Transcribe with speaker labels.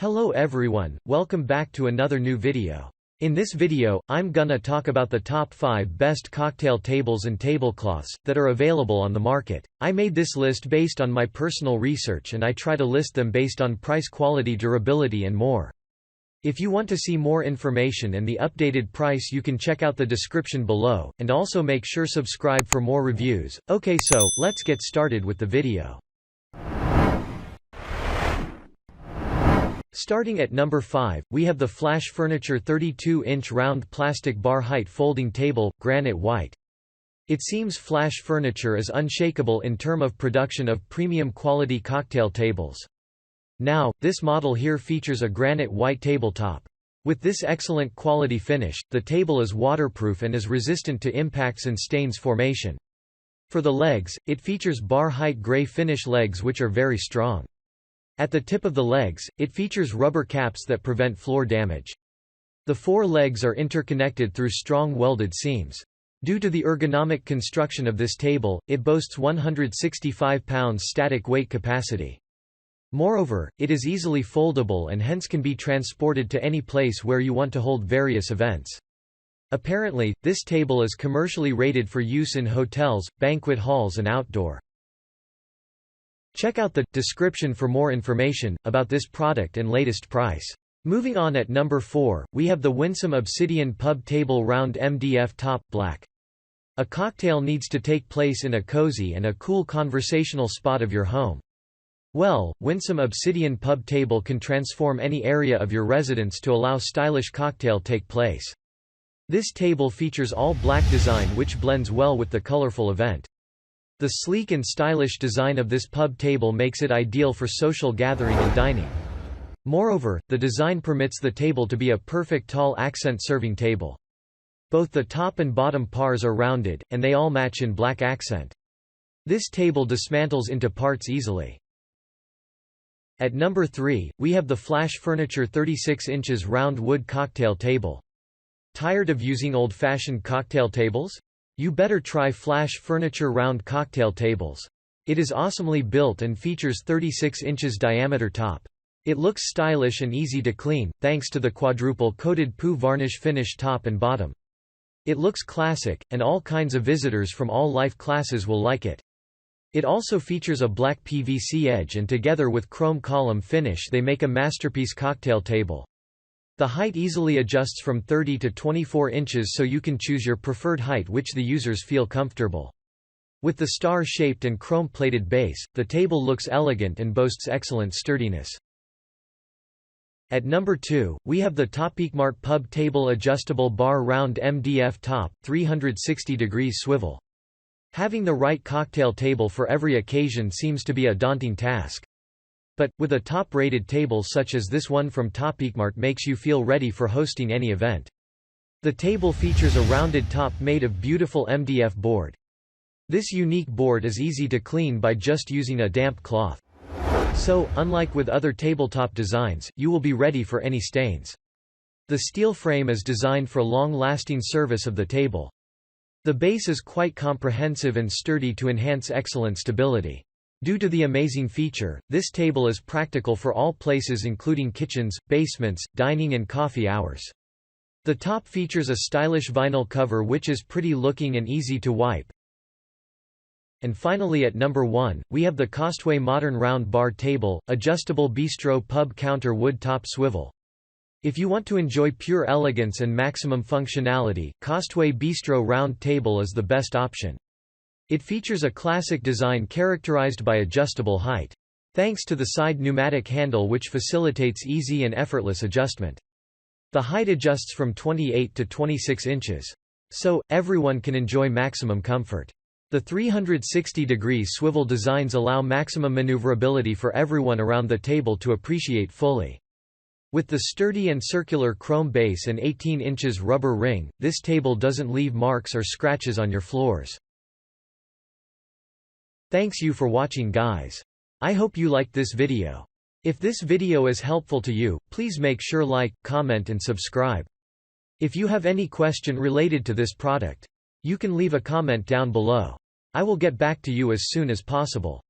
Speaker 1: Hello everyone, welcome back to another new video. In this video, I'm gonna talk about the top 5 best cocktail tables and tablecloths that are available on the market. I made this list based on my personal research and I try to list them based on price, quality, durability and more. If you want to see more information and the updated price, you can check out the description below, and also make sure subscribe for more reviews. Okay, so let's get started with the video. Starting at number 5, we have the Flash Furniture 32-inch round plastic bar height folding table, Granite white. It seems Flash Furniture is unshakable in terms of production of premium quality cocktail tables. Now, this model here features a granite white tabletop. With this excellent quality finish, the table is waterproof and is resistant to impacts and stains formation. For the legs, it features bar height gray finish legs which are very strong. At the tip of the legs, it features rubber caps that prevent floor damage. The 4 legs are interconnected through strong welded seams. Due to the ergonomic construction of this table, it boasts 165 pounds static weight capacity. Moreover, it is easily foldable and hence can be transported to any place where you want to hold various events. Apparently, this table is commercially rated for use in hotels, banquet halls and outdoor. Check out the description for more information about this product and latest price. Moving on, at number 4, we have the Winsome Obsidian Pub Table Round MDF Top, black. A cocktail needs to take place in a cozy and a cool conversational spot of your home. Well, Winsome Obsidian Pub Table can transform any area of your residence to allow stylish cocktail take place. This table features all black design which blends well with the colorful event. The sleek and stylish design of this pub table makes it ideal for social gathering and dining. Moreover, the design permits the table to be a perfect tall accent serving table. Both the top and bottom pars are rounded, and they all match in black accent. This table dismantles into parts easily. At number 3, we have the Flash Furniture 36 inches round wood cocktail table. Tired of using old-fashioned cocktail tables? You better try Flash Furniture round cocktail tables. It is awesomely built and features 36 inches diameter top. It looks stylish and easy to clean, thanks to the quadruple coated poo varnish finish top and bottom. It looks classic, and all kinds of visitors from all life classes will like it. It also features a black PVC edge, and together with chrome column finish they make a masterpiece cocktail table. The height easily adjusts from 30 to 24 inches, so you can choose your preferred height which the users feel comfortable. With the star-shaped and chrome-plated base, the table looks elegant and boasts excellent sturdiness. At number 2, we have the Topeakmart Pub Table Adjustable Bar Round MDF Top, 360° Swivel. Having the right cocktail table for every occasion seems to be a daunting task. But, with a top-rated table such as this one from Topeakmart, makes you feel ready for hosting any event. The table features a rounded top made of beautiful MDF board. This unique board is easy to clean by just using a damp cloth. So, unlike with other tabletop designs, you will be ready for any stains. The steel frame is designed for long-lasting service of the table. The base is quite comprehensive and sturdy to enhance excellent stability. Due to the amazing feature, this table is practical for all places including kitchens, basements, dining and coffee hours. The top features a stylish vinyl cover which is pretty looking and easy to wipe. And finally, at number 1, we have the Costway Modern Round Bar Table, Adjustable Bistro Pub Counter Wood Top Swivel. If you want to enjoy pure elegance and maximum functionality, Costway Bistro Round Table is the best option. It features a classic design characterized by adjustable height. Thanks to the side pneumatic handle which facilitates easy and effortless adjustment. The height adjusts from 28 to 26 inches. So, everyone can enjoy maximum comfort. The 360° swivel designs allow maximum maneuverability for everyone around the table to appreciate fully. With the sturdy and circular chrome base and 18 inches rubber ring, this table doesn't leave marks or scratches on your floors. Thanks you for watching, guys. I hope you liked this video. If this video is helpful to you, please make sure like, comment and subscribe. If you have any question related to this product, you can leave a comment down below. I will get back to you as soon as possible.